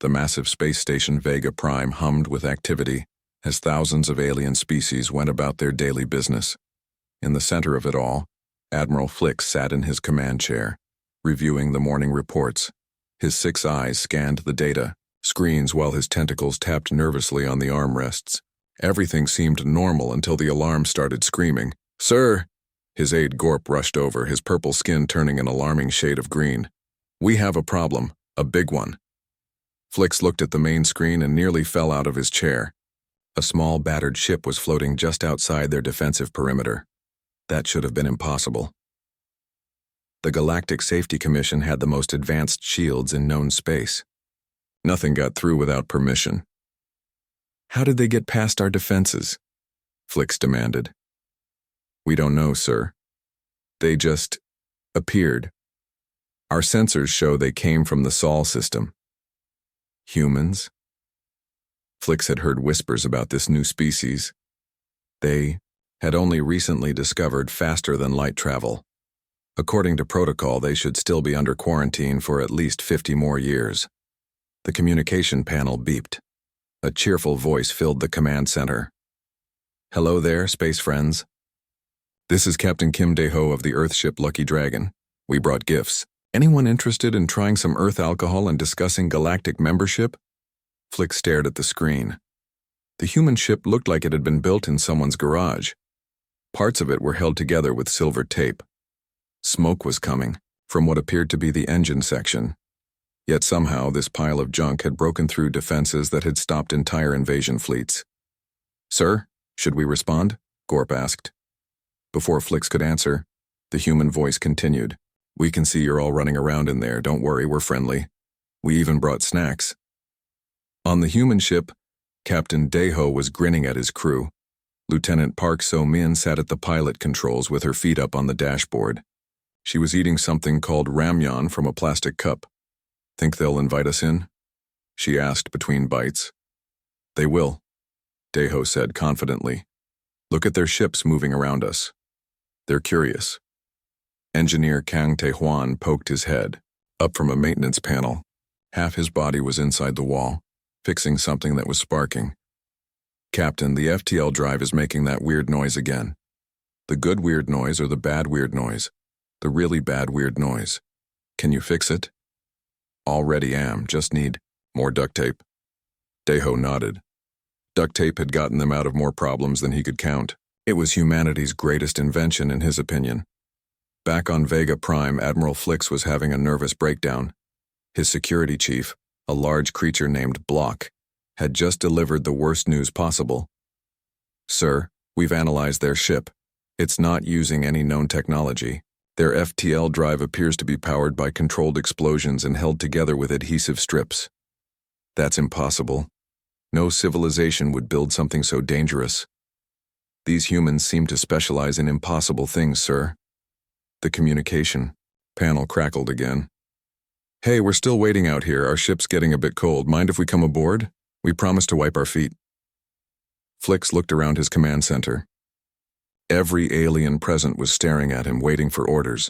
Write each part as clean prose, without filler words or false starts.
The massive space station Vega Prime hummed with activity as thousands of alien species went about their daily business. In the center of it all, Admiral Flix sat in his command chair, reviewing the morning reports. His 6 eyes scanned the data screens while his tentacles tapped nervously on the armrests. Everything seemed normal until the alarm started screaming. "Sir!" His aide Gorp rushed over, his purple skin turning an alarming shade of green. "We have a problem, a big one." Flix looked at the main screen and nearly fell out of his chair. A small battered ship was floating just outside their defensive perimeter. That should have been impossible. The Galactic Safety Commission had the most advanced shields in known space. Nothing got through without permission. "How did they get past our defenses?" Flix demanded. "We don't know, sir. They just appeared. Our sensors show they came from the Sol system." Humans? Flix had heard whispers about this new species. They had only recently discovered faster-than-light travel. According to protocol, they should still be under quarantine for at least 50 more years. The communication panel beeped. A cheerful voice filled the command center. "Hello there, space friends. This is Captain Kim Dae-ho of the Earthship Lucky Dragon. We brought gifts. Anyone interested in trying some Earth alcohol and discussing galactic membership?" Flix stared at the screen. The human ship looked like it had been built in someone's garage. Parts of it were held together with silver tape. Smoke was coming from what appeared to be the engine section. Yet somehow this pile of junk had broken through defenses that had stopped entire invasion fleets. "Sir, should we respond?" Gorp asked. Before Flix could answer, the human voice continued. "We can see you're all running around in there. Don't worry, we're friendly. We even brought snacks." On the human ship, Captain Dae-ho was grinning at his crew. Lieutenant Park So-min sat at the pilot controls with her feet up on the dashboard. She was eating something called ramyeon from a plastic cup. "Think they'll invite us in?" she asked between bites. "They will," Dae-ho said confidently. "Look at their ships moving around us. They're curious." Engineer Kang Tae-hwan poked his head up from a maintenance panel. Half his body was inside the wall, fixing something that was sparking. "Captain, the FTL drive is making that weird noise again. The good weird noise or the bad weird noise? The really bad weird noise. Can you fix it?" "Already am, just need more duct tape." Dae-ho nodded. Duct tape had gotten them out of more problems than he could count. It was humanity's greatest invention in his opinion. Back on Vega Prime, Admiral Flix was having a nervous breakdown. His security chief, a large creature named Block, had just delivered the worst news possible. "Sir, we've analyzed their ship. It's not using any known technology. Their FTL drive appears to be powered by controlled explosions and held together with adhesive strips." "That's impossible. No civilization would build something so dangerous." "These humans seem to specialize in impossible things, sir." The communication panel crackled again. "Hey, we're still waiting out here. Our ship's getting a bit cold. Mind if we come aboard? We promise to wipe our feet." Flix looked around his command center. Every alien present was staring at him, waiting for orders.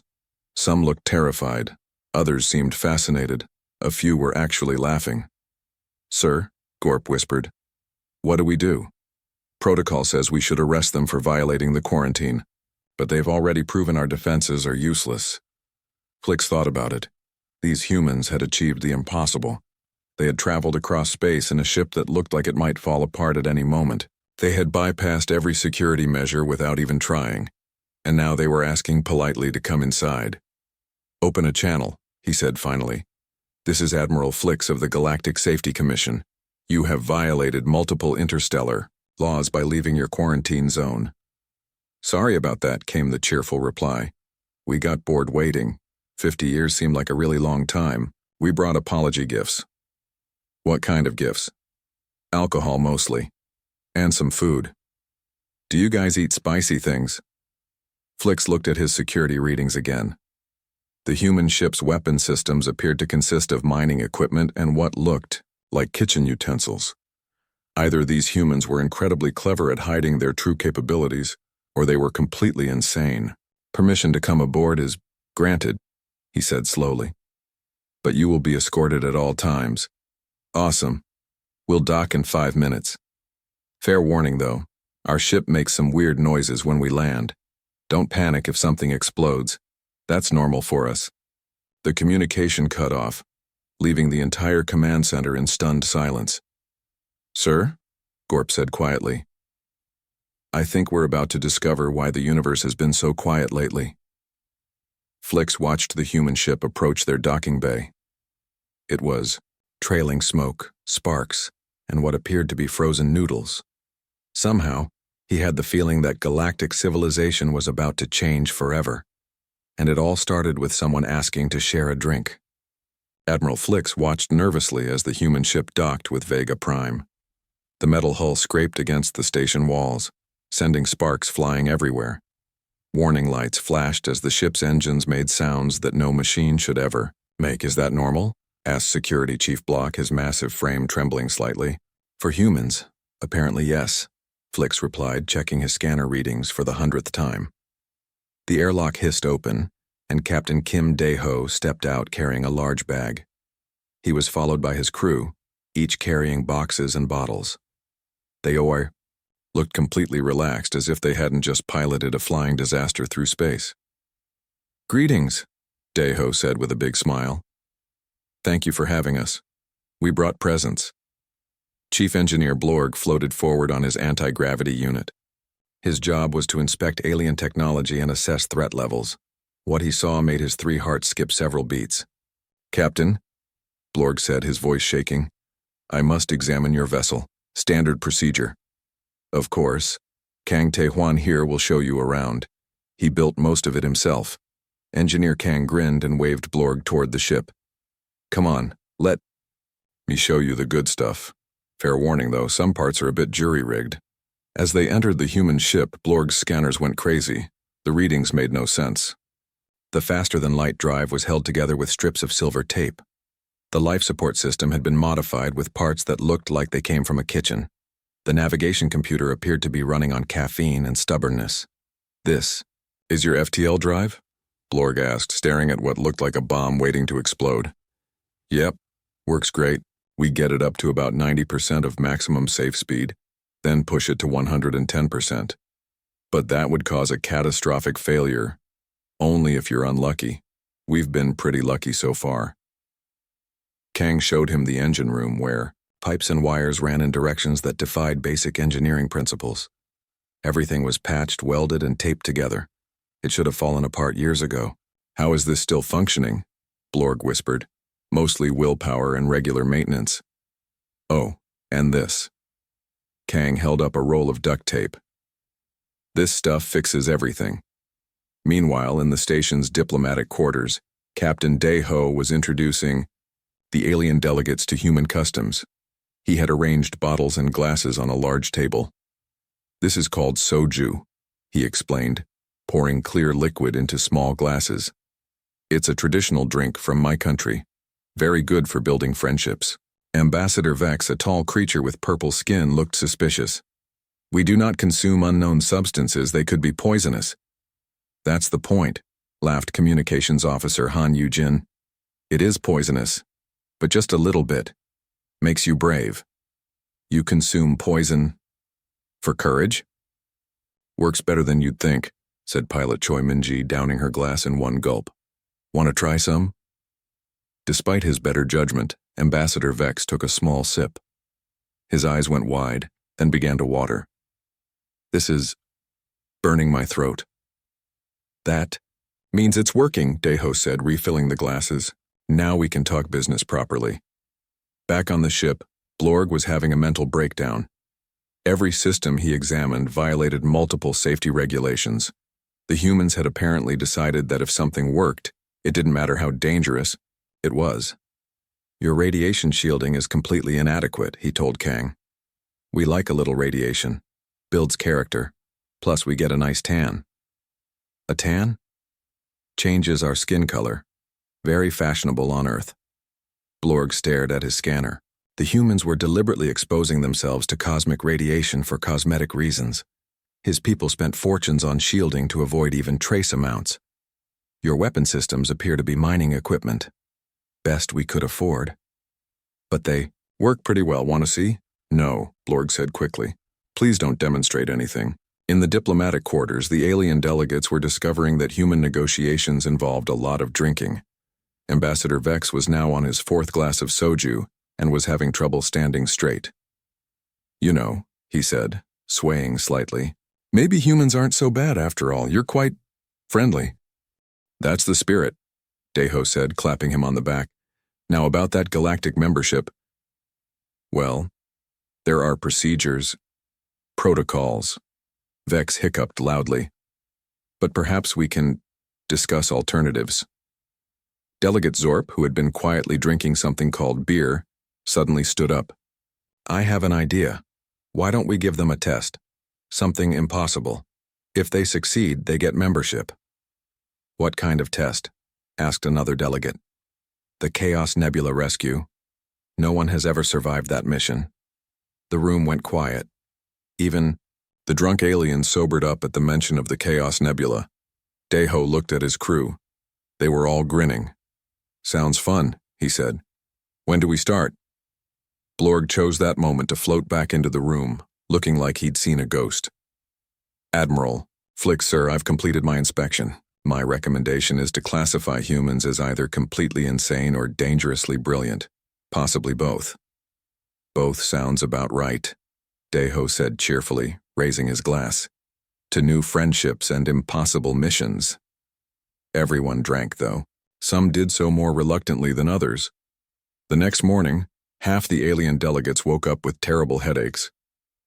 Some looked terrified. Others seemed fascinated. A few were actually laughing. "Sir," Gorp whispered, "what do we do? Protocol says we should arrest them for violating the quarantine, but they've already proven our defenses are useless." Flix thought about it. These humans had achieved the impossible. They had traveled across space in a ship that looked like it might fall apart at any moment. They had bypassed every security measure without even trying, and now they were asking politely to come inside. "Open a channel," he said finally. "This is Admiral Flix of the Galactic Safety Commission. You have violated multiple interstellar laws by leaving your quarantine zone." "Sorry about that," came the cheerful reply. "We got bored waiting. 50 years seemed like a really long time. We brought apology gifts." "What kind of gifts?" "Alcohol mostly. And some food." "Do you guys eat spicy things?" Flix looked at his security readings again. The human ship's weapon systems appeared to consist of mining equipment and what looked like kitchen utensils. Either these humans were incredibly clever at hiding their true capabilities, or they were completely insane. "Permission to come aboard is granted," he said slowly. "But you will be escorted at all times. Awesome. We'll dock in 5 minutes. Fair warning, though. Our ship makes some weird noises when we land. Don't panic if something explodes. That's normal for us. The communication cut off, leaving the entire command center in stunned silence. Sir? Gorp said quietly. I think we're about to discover why the universe has been so quiet lately. Flix watched the human ship approach their docking bay. It was trailing smoke, sparks, and what appeared to be frozen noodles. Somehow, he had the feeling that galactic civilization was about to change forever, and it all started with someone asking to share a drink. Admiral Flix watched nervously as the human ship docked with Vega Prime. The metal hull scraped against the station walls, sending sparks flying everywhere. Warning lights flashed as the ship's engines made sounds that no machine should ever make. Is that normal? Asked Security Chief Block, his massive frame trembling slightly. For humans, apparently yes, Flix replied, checking his scanner readings for the 100th time. The airlock hissed open, and Captain Kim Dae-ho stepped out carrying a large bag. He was followed by his crew, each carrying boxes and bottles. They looked completely relaxed, as if they hadn't just piloted a flying disaster through space. Greetings, Dae-ho said with a big smile. Thank you for having us. We brought presents. Chief Engineer Blorg floated forward on his anti-gravity unit. His job was to inspect alien technology and assess threat levels. What he saw made his 3 hearts skip several beats. Captain, Blorg said, his voice shaking, I must examine your vessel. Standard procedure. Of course. Kang Tae-hwan here will show you around. He built most of it himself. Engineer Kang grinned and waved Blorg toward the ship. Come on, let me show you the good stuff. Fair warning, though, some parts are a bit jury-rigged. As they entered the human ship, Blorg's scanners went crazy. The readings made no sense. The faster-than-light drive was held together with strips of silver tape. The life support system had been modified with parts that looked like they came from a kitchen. The navigation computer appeared to be running on caffeine and stubbornness. This is your FTL drive? Blorg asked, staring at what looked like a bomb waiting to explode. Yep, works great. We get it up to about 90% of maximum safe speed, then push it to 110%. But that would cause a catastrophic failure, only if you're unlucky. We've been pretty lucky so far. Kang showed him the engine room where pipes and wires ran in directions that defied basic engineering principles. Everything was patched, welded, and taped together. It should have fallen apart years ago. How is this still functioning? Blorg whispered. Mostly willpower and regular maintenance. Oh, and this. Kang held up a roll of duct tape. This stuff fixes everything. Meanwhile, in the station's diplomatic quarters, Captain Dae-ho was introducing the alien delegates to human customs. He had arranged bottles and glasses on a large table. This is called soju, he explained, pouring clear liquid into small glasses. It's a traditional drink from my country. Very good for building friendships. Ambassador Vex, a tall creature with purple skin, looked suspicious. We do not consume unknown substances. They could be poisonous. That's the point, laughed Communications Officer Han Yu-jin. It is poisonous, but just a little bit. Makes you brave. You consume poison for courage? Works better than you'd think, said Pilot Choi Min-ji, downing her glass in one gulp. Want to try some? Despite his better judgment, Ambassador Vex took a small sip. His eyes went wide, then began to water. This is burning my throat. That means it's working, Dae-ho said, refilling the glasses. Now we can talk business properly. Back on the ship, Blorg was having a mental breakdown. Every system he examined violated multiple safety regulations. The humans had apparently decided that if something worked, it didn't matter how dangerous it was. Your radiation shielding is completely inadequate, he told Kang. We like a little radiation. Builds character. Plus we get a nice tan. A tan? Changes our skin color. Very fashionable on Earth. Blorg stared at his scanner. The humans were deliberately exposing themselves to cosmic radiation for cosmetic reasons. His people spent fortunes on shielding to avoid even trace amounts. Your weapon systems appear to be mining equipment. Best we could afford. But they Work pretty well, want to see? No, Blorg said quickly. Please don't demonstrate anything. In the diplomatic quarters, the alien delegates were discovering that human negotiations involved a lot of drinking. Ambassador Vex was now on his fourth glass of soju and was having trouble standing straight. You know, he said, swaying slightly. Maybe humans aren't so bad after all. You're quite friendly. That's the spirit, Deho said, clapping him on the back. Now about that galactic membership. Well, there are procedures, protocols. Vex hiccuped loudly. But perhaps we can discuss alternatives. Delegate Zorp, who had been quietly drinking something called beer, suddenly stood up. I have an idea. Why don't we give them a test? Something impossible. If they succeed, they get membership. What kind of test? Asked another delegate. The Chaos Nebula rescue. No one has ever survived that mission. The room went quiet. Even the drunk alien sobered up at the mention of the Chaos Nebula. Deho looked at his crew. They were all grinning. Sounds fun, he said. When do we start? Blorg chose that moment to float back into the room, looking like he'd seen a ghost. Admiral, Flick, sir, I've completed my inspection. My recommendation is to classify humans as either completely insane or dangerously brilliant, possibly both. Both sounds about right, Deho said cheerfully, raising his glass. To new friendships and impossible missions. Everyone drank, though. Some did so more reluctantly than others. The next morning, half the alien delegates woke up with terrible headaches.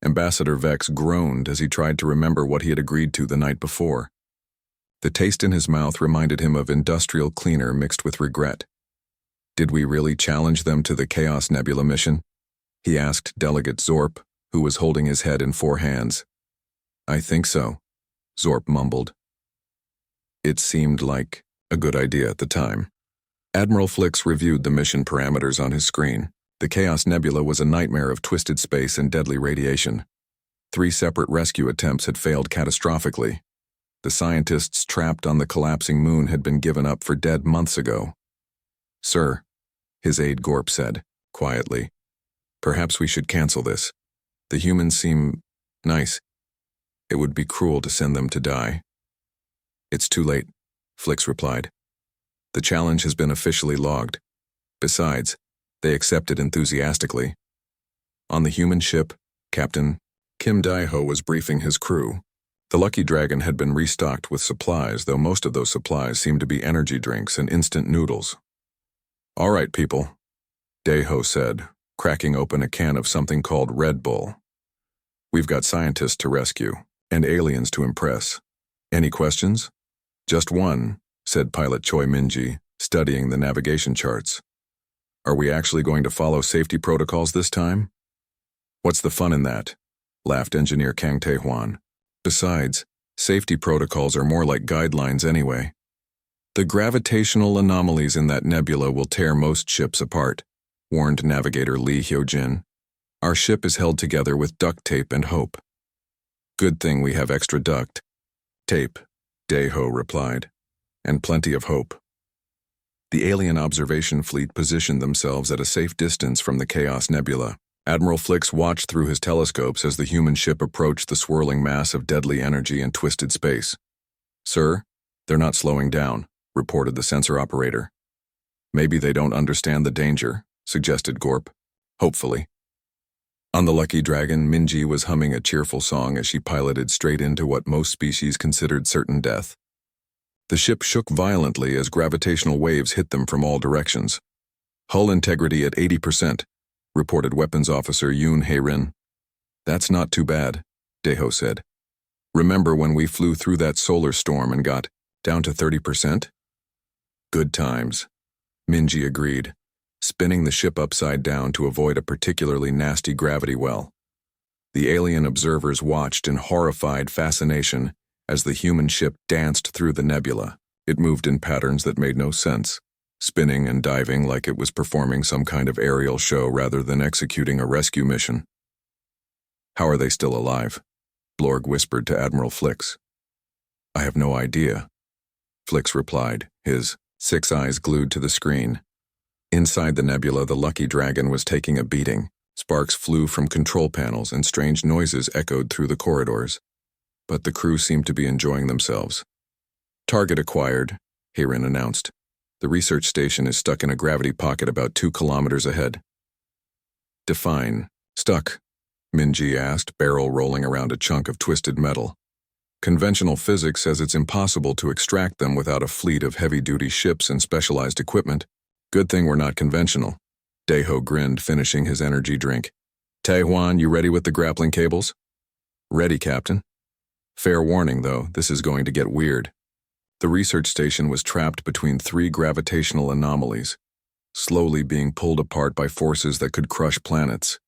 Ambassador Vex groaned as he tried to remember what he had agreed to the night before. The taste in his mouth reminded him of industrial cleaner mixed with regret. Did we really challenge them to the Chaos Nebula mission? He asked Delegate Zorp, who was holding his head in 4 hands. I think so, Zorp mumbled. It seemed like a good idea at the time. Admiral Flix reviewed the mission parameters on his screen. The Chaos Nebula was a nightmare of twisted space and deadly radiation. 3 separate rescue attempts had failed catastrophically. The scientists trapped on the collapsing moon had been given up for dead months ago. Sir, his aide Gorp said, quietly, perhaps we should cancel this. The humans seem nice. It would be cruel to send them to die. It's too late, Flix replied. The challenge has been officially logged. Besides, they accepted enthusiastically. On the human ship, Captain Kim Daiho was briefing his crew. The Lucky Dragon had been restocked with supplies, though most of those supplies seemed to be energy drinks and instant noodles. All right, people, Daiho said, cracking open a can of something called Red Bull. We've got scientists to rescue, and aliens to impress. Any questions? Just one, said Pilot Choi Minji, studying the navigation charts. Are we actually going to follow safety protocols this time? What's the fun in that? Laughed Engineer Kang Tae-hwan. Besides, safety protocols are more like guidelines anyway. The gravitational anomalies in that nebula will tear most ships apart, warned Navigator Lee Hyo-jin. Our ship is held together with duct tape and hope. Good thing we have extra duct tape, Daeho replied, and plenty of hope. The alien observation fleet positioned themselves at a safe distance from the Chaos Nebula. Admiral Flix watched through his telescopes as the human ship approached the swirling mass of deadly energy and twisted space. Sir, they're not slowing down, reported the sensor operator. Maybe they don't understand the danger, suggested Gorp. Hopefully. On the Lucky Dragon, Minji was humming a cheerful song as she piloted straight into what most species considered certain death. The ship shook violently as gravitational waves hit them from all directions. Hull integrity at 80%, reported Weapons Officer Yoon Hae-rin. That's not too bad, Daeho said. Remember when we flew through that solar storm and got down to 30%? Good times, Minji agreed, spinning the ship upside down to avoid a particularly nasty gravity well. The alien observers watched in horrified fascination as the human ship danced through the nebula. It moved in patterns that made no sense, spinning and diving like it was performing some kind of aerial show rather than executing a rescue mission. How are they still alive? Blorg whispered to Admiral Flix. I have no idea, Flix replied, his 6 eyes glued to the screen. Inside the nebula, the Lucky Dragon was taking a beating. Sparks flew from control panels and strange noises echoed through the corridors. But the crew seemed to be enjoying themselves. "Target acquired," Hirin announced. "The research station is stuck in a gravity pocket about 2 kilometers ahead." "Define stuck," Minji asked, barrel rolling around a chunk of twisted metal. "Conventional physics says it's impossible to extract them without a fleet of heavy-duty ships and specialized equipment. Good thing we're not conventional." Daeho grinned, finishing his energy drink. "Taehuan, you ready with the grappling cables?" "Ready, Captain." "Fair warning, though, this is going to get weird." The research station was trapped between 3 gravitational anomalies, slowly being pulled apart by forces that could crush planets.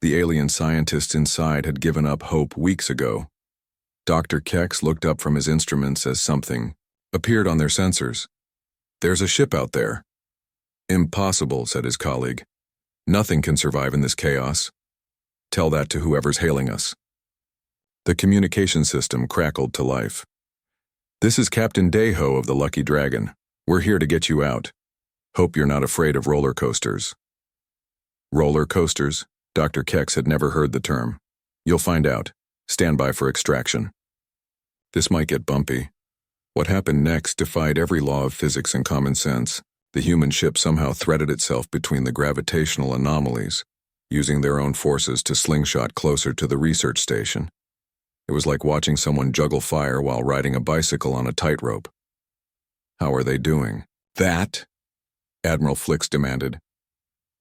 The alien scientists inside had given up hope weeks ago. Dr. Kex looked up from his instruments as something appeared on their sensors. "There's a ship out there." "Impossible," said his colleague. "Nothing can survive in this chaos. Tell that to whoever's hailing us." The communication system crackled to life. "This is Captain Daeho of the Lucky Dragon. We're here to get you out. Hope you're not afraid of roller coasters." Roller coasters? Dr. Kex had never heard the term. "You'll find out. Stand by for extraction." This might get bumpy. What happened next defied every law of physics and common sense. The human ship somehow threaded itself between the gravitational anomalies, using their own forces to slingshot closer to the research station. It was like watching someone juggle fire while riding a bicycle on a tightrope. "How are they doing?" "That?" Admiral Flix demanded.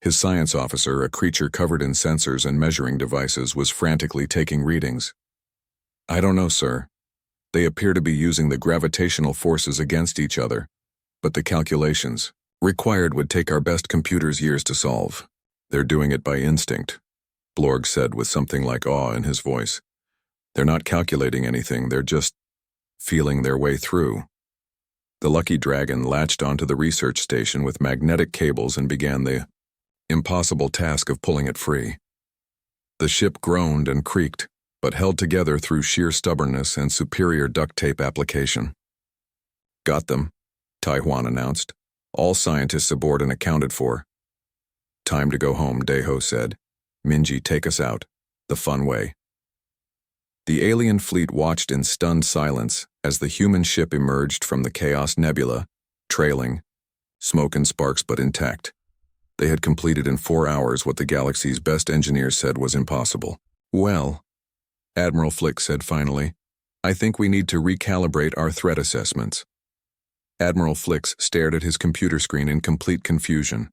His science officer, a creature covered in sensors and measuring devices, was frantically taking readings. "I don't know, sir. They appear to be using the gravitational forces against each other, but the calculations required would take our best computers years to solve. They're doing it by instinct," Blorg said with something like awe in his voice. "They're not calculating anything, they're just feeling their way through." The Lucky Dragon latched onto the research station with magnetic cables and began the impossible task of pulling it free. The ship groaned and creaked, but held together through sheer stubbornness and superior duct tape application. "Got them," Taehuan announced. "All scientists aboard and accounted for." "Time to go home," Daeho said. "Minji, take us out. The fun way." The alien fleet watched in stunned silence as the human ship emerged from the Chaos Nebula, trailing, smoke and sparks but intact. They had completed in 4 hours what the galaxy's best engineers said was impossible. "Well," Admiral Flix said finally, "I think we need to recalibrate our threat assessments." Admiral Flix stared at his computer screen in complete confusion.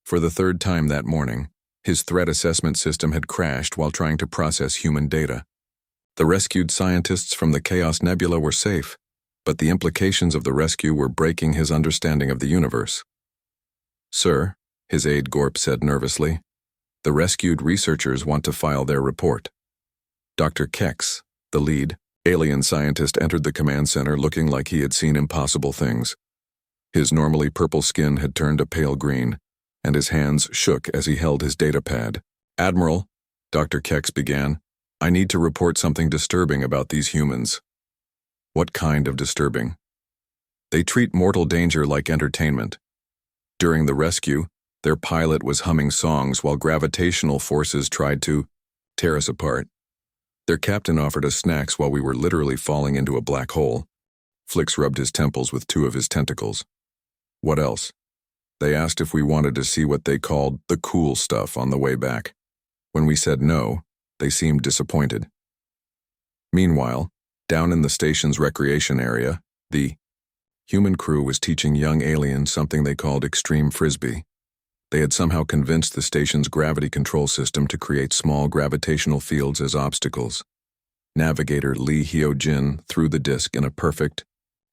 For the 3rd time that morning, his threat assessment system had crashed while trying to process human data. The rescued scientists from the Chaos Nebula were safe, but the implications of the rescue were breaking his understanding of the universe. "Sir," his aide Gorp said nervously, "the rescued researchers want to file their report." Dr. Kex, the lead alien scientist, entered the command center looking like he had seen impossible things. His normally purple skin had turned a pale green, and his hands shook as he held his data pad. "Admiral," Dr. Kex began, "I need to report something disturbing about these humans." "What kind of disturbing?" "They treat mortal danger like entertainment. During the rescue, their pilot was humming songs while gravitational forces tried to tear us apart. Their captain offered us snacks while we were literally falling into a black hole." Flix rubbed his temples with 2 of his tentacles. "What else?" "They asked if we wanted to see what they called the cool stuff on the way back. When we said no, they seemed disappointed." Meanwhile, down in the station's recreation area, the human crew was teaching young aliens something they called extreme frisbee. They had somehow convinced the station's gravity control system to create small gravitational fields as obstacles. Navigator Lee Hyo-jin threw the disc in a perfect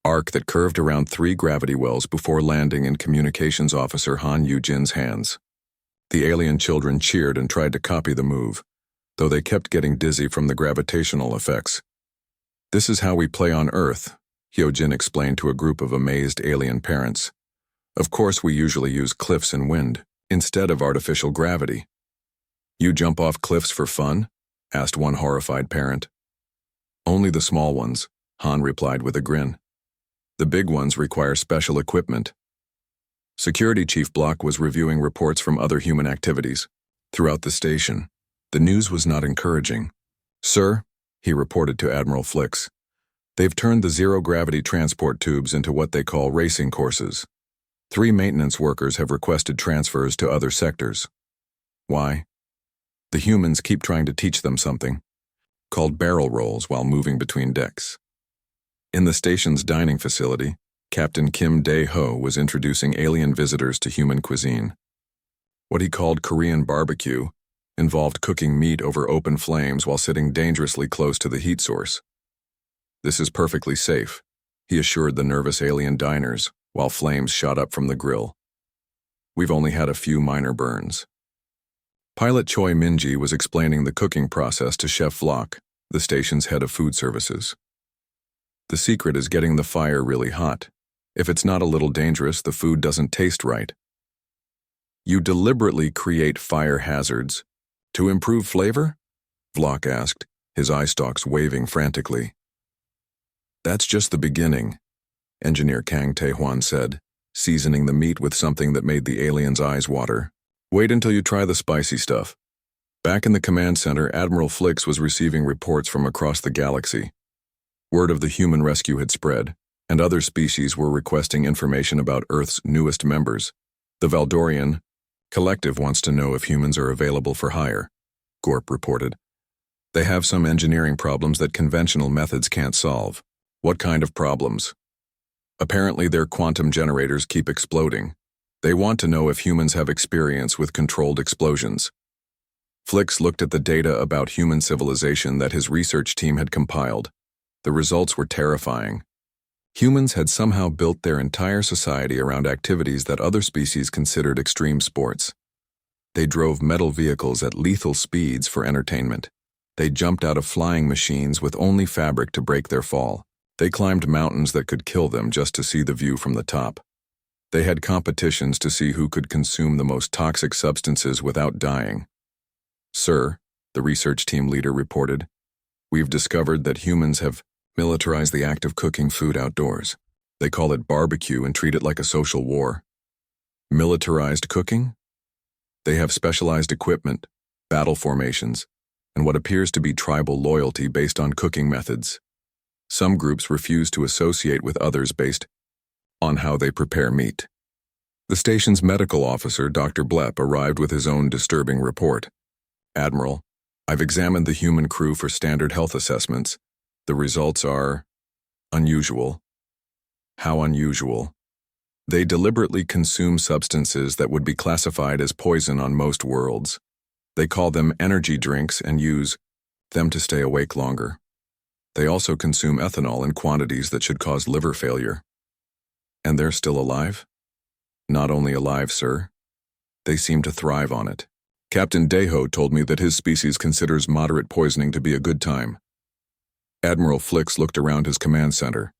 arc that curved around 3 gravity wells before landing in Communications Officer Han Yu-jin's hands. The alien children cheered and tried to copy the move, though they kept getting dizzy from the gravitational effects. "This is how we play on Earth," Hyo-jin explained to a group of amazed alien parents. "Of course we usually use cliffs and wind, instead of artificial gravity." "You jump off cliffs for fun?" asked one horrified parent. "Only the small ones," Han replied with a grin. "The big ones require special equipment." Security Chief Block was reviewing reports from other human activities. Throughout the station, the news was not encouraging. "Sir," he reported to Admiral Flix, "they've turned the zero-gravity transport tubes into what they call racing courses. 3 maintenance workers have requested transfers to other sectors." "Why?" "The humans keep trying to teach them something called barrel rolls while moving between decks." In the station's dining facility, Captain Kim Dae-ho was introducing alien visitors to human cuisine. What he called Korean barbecue involved cooking meat over open flames while sitting dangerously close to the heat source. "This is perfectly safe," he assured the nervous alien diners while flames shot up from the grill. "We've only had a few minor burns." Pilot Choi Minji was explaining the cooking process to Chef Vlok, the station's head of food services. "The secret is getting the fire really hot. If it's not a little dangerous, the food doesn't taste right." "You deliberately create fire hazards to improve flavor?" Vlok asked, his eye stalks waving frantically. "That's just the beginning," Engineer Kang Tae-hwan said, seasoning the meat with something that made the aliens' eyes water. "Wait until you try the spicy stuff." Back in the command center, Admiral Flix was receiving reports from across the galaxy. Word of the human rescue had spread, and other species were requesting information about Earth's newest members. "The Valdorian Collective wants to know if humans are available for hire," Gorp reported. "They have some engineering problems that conventional methods can't solve." "What kind of problems?" "Apparently their quantum generators keep exploding. They want to know if humans have experience with controlled explosions." Flix looked at the data about human civilization that his research team had compiled. The results were terrifying. Humans had somehow built their entire society around activities that other species considered extreme sports. They drove metal vehicles at lethal speeds for entertainment. They jumped out of flying machines with only fabric to break their fall. They climbed mountains that could kill them just to see the view from the top. They had competitions to see who could consume the most toxic substances without dying. "Sir," the research team leader reported, "we've discovered that humans have militarized the act of cooking food outdoors. They call it barbecue and treat it like a social war." "Militarized cooking?" "They have specialized equipment, battle formations, and what appears to be tribal loyalty based on cooking methods. Some groups refuse to associate with others based on how they prepare meat." The station's medical officer, Dr. Blepp, arrived with his own disturbing report. "Admiral, I've examined the human crew for standard health assessments. The results are unusual." "How unusual?" "They deliberately consume substances that would be classified as poison on most worlds. They call them energy drinks and use them to stay awake longer. They also consume ethanol in quantities that should cause liver failure." "And they're still alive?" "Not only alive, sir. They seem to thrive on it. Captain Dae-ho told me that his species considers moderate poisoning to be a good time." Admiral Flix looked around his command center.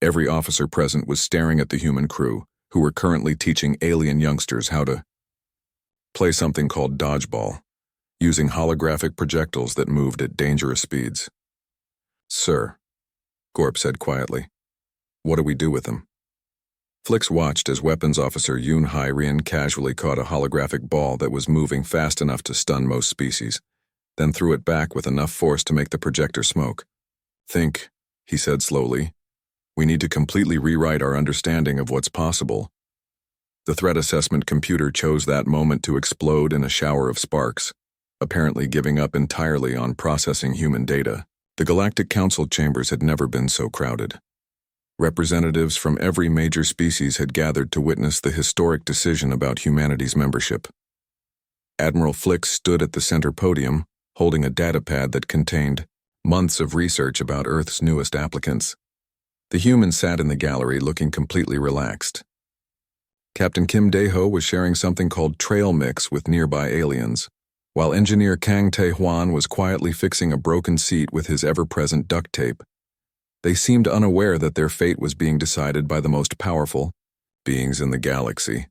Every officer present was staring at the human crew, who were currently teaching alien youngsters how to play something called dodgeball, using holographic projectiles that moved at dangerous speeds. "Sir," Gorp said quietly, "what do we do with them?" Flix watched as Weapons Officer Yoon Hai-rian casually caught a holographic ball that was moving fast enough to stun most species, then threw it back with enough force to make the projector smoke. "Think," he said slowly. "We need to completely rewrite our understanding of what's possible." The threat assessment computer chose that moment to explode in a shower of sparks, apparently giving up entirely on processing human data. The Galactic Council chambers had never been so crowded. Representatives from every major species had gathered to witness the historic decision about humanity's membership. Admiral Flix stood at the center podium, holding a datapad that contained months of research about Earth's newest applicants. The human sat in the gallery looking completely relaxed. Captain Kim Dae-ho was sharing something called trail mix with nearby aliens, while Engineer Kang Tae-hwan was quietly fixing a broken seat with his ever-present duct tape. They seemed unaware that their fate was being decided by the most powerful beings in the galaxy.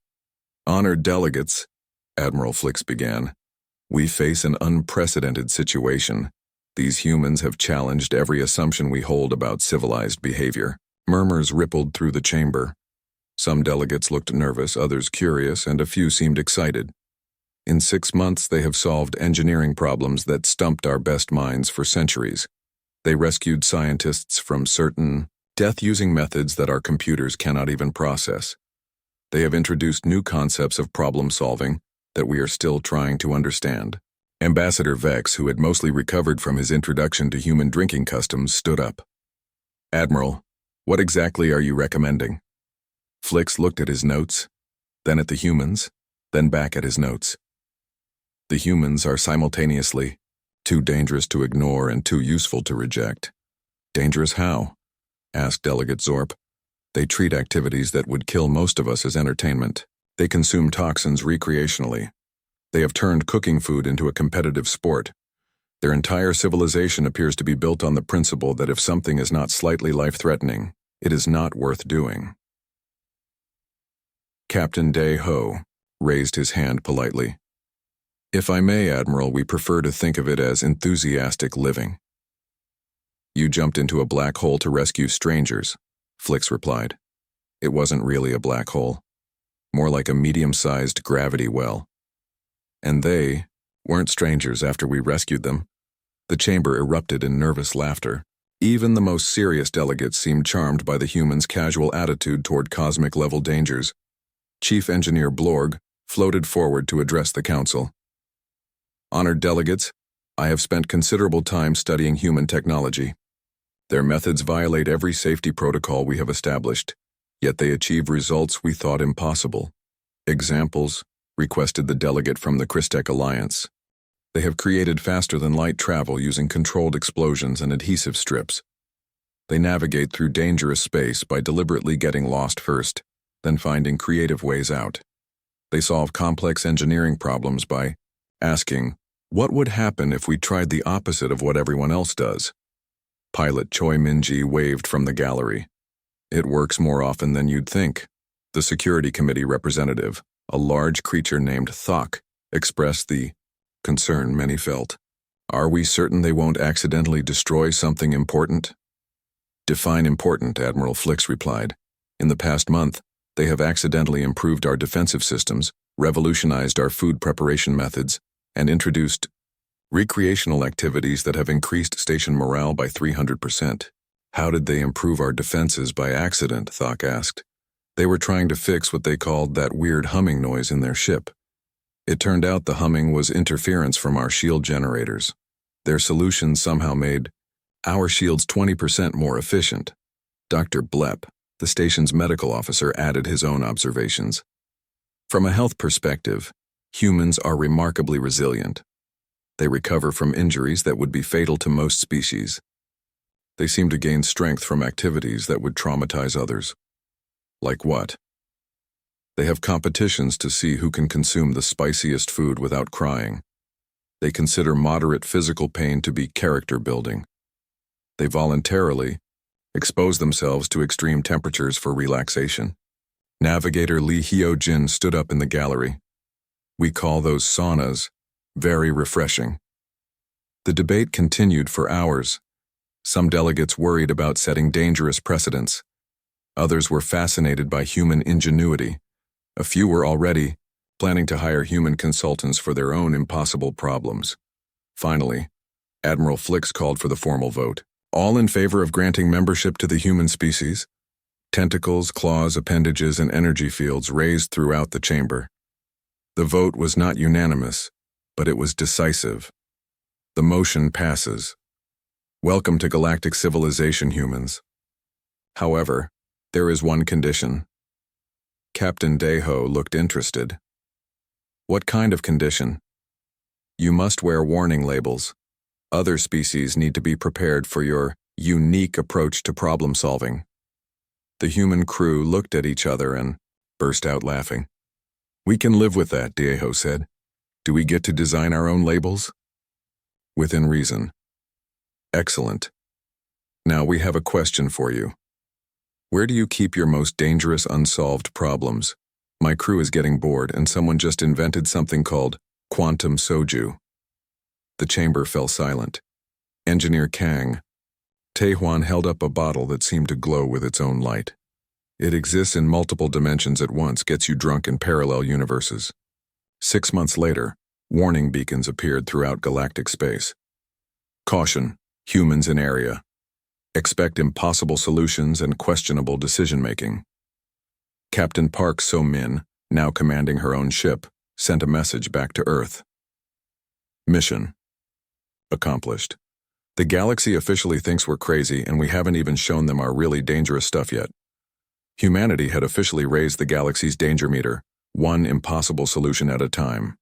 "Honored delegates," Admiral Flix began, "we face an unprecedented situation. These humans have challenged every assumption we hold about civilized behavior." Murmurs rippled through the chamber. Some delegates looked nervous, others curious, and a few seemed excited. In 6 months, they have solved engineering problems that stumped our best minds for centuries. They rescued scientists from certain death-using methods that our computers cannot even process. They have introduced new concepts of problem-solving that we are still trying to understand. Ambassador Vex, who had mostly recovered from his introduction to human drinking customs, stood up. "Admiral, what exactly are you recommending?" Flix looked at his notes, then at the humans, then back at his notes. The humans are simultaneously too dangerous to ignore and too useful to reject. "Dangerous how?" asked Delegate Zorp. "They treat activities that would kill most of us as entertainment. They consume toxins recreationally. They have turned cooking food into a competitive sport. Their entire civilization appears to be built on the principle that if something is not slightly life-threatening, it is not worth doing." Captain Day Ho raised his hand politely. "If I may, Admiral, we prefer to think of it as enthusiastic living." "You jumped into a black hole to rescue strangers," Flix replied. "It wasn't really a black hole, more like a medium-sized gravity well. And they weren't strangers after we rescued them." The chamber erupted in nervous laughter. Even the most serious delegates seemed charmed by the humans' casual attitude toward cosmic-level dangers. Chief Engineer Blorg floated forward to address the council. "Honored delegates, I have spent considerable time studying human technology. Their methods violate every safety protocol we have established, yet they achieve results we thought impossible. Examples?" requested the delegate from the Christek Alliance. "They have created faster-than-light travel using controlled explosions and adhesive strips. They navigate through dangerous space by deliberately getting lost first, then finding creative ways out. They solve complex engineering problems by asking, what would happen if we tried the opposite of what everyone else does?" Pilot Choi Minji waved from the gallery. "It works more often than you'd think." The Security Committee representative, a large creature named Thok, expressed the concern many felt. "Are we certain they won't accidentally destroy something important?" "Define important," Admiral Flix replied. "In the past month, they have accidentally improved our defensive systems, revolutionized our food preparation methods, and introduced recreational activities that have increased station morale by 300%. "How did they improve our defenses by accident?" Thok asked. "They were trying to fix what they called that weird humming noise in their ship. It turned out the humming was interference from our shield generators. Their solution somehow made our shields 20% more efficient." Dr. Blepp, the station's medical officer, added his own observations. "From a health perspective, humans are remarkably resilient. They recover from injuries that would be fatal to most species. They seem to gain strength from activities that would traumatize others." "Like what?" "They have competitions to see who can consume the spiciest food without crying. They consider moderate physical pain to be character building. They voluntarily expose themselves to extreme temperatures for relaxation." Navigator Lee Hyo-jin stood up in the gallery. "We call those saunas. Very refreshing." The debate continued for hours. Some delegates worried about setting dangerous precedents. Others were fascinated by human ingenuity. A few were already planning to hire human consultants for their own impossible problems. Finally, Admiral Flix called for the formal vote. "All in favor of granting membership to the human species?" Tentacles, claws, appendages, and energy fields raised throughout the chamber. The vote was not unanimous, but it was decisive. The motion passes. Welcome to galactic civilization, humans. However, there is one condition. Captain Deho looked interested. What kind of condition? You must wear warning labels. Other species need to be prepared for your unique approach to problem solving. The human crew looked at each other and burst out laughing. We can live with that, Deho said. Do we get to design our own labels? Within reason. Excellent. Now we have a question for you. Where do you keep your most dangerous unsolved problems? My crew is getting bored and someone just invented something called quantum soju. The chamber fell silent. Engineer Kang. Taehwan held up a bottle that seemed to glow with its own light. It exists in multiple dimensions at once, gets you drunk in parallel universes. 6 months later, warning beacons appeared throughout galactic space. Caution, humans in area. Expect impossible solutions and questionable decision-making. Captain Park So-min, now commanding her own ship, sent a message back to Earth. Mission accomplished. The galaxy officially thinks we're crazy, and we haven't even shown them our really dangerous stuff yet. Humanity had officially raised the galaxy's danger meter, one impossible solution at a time.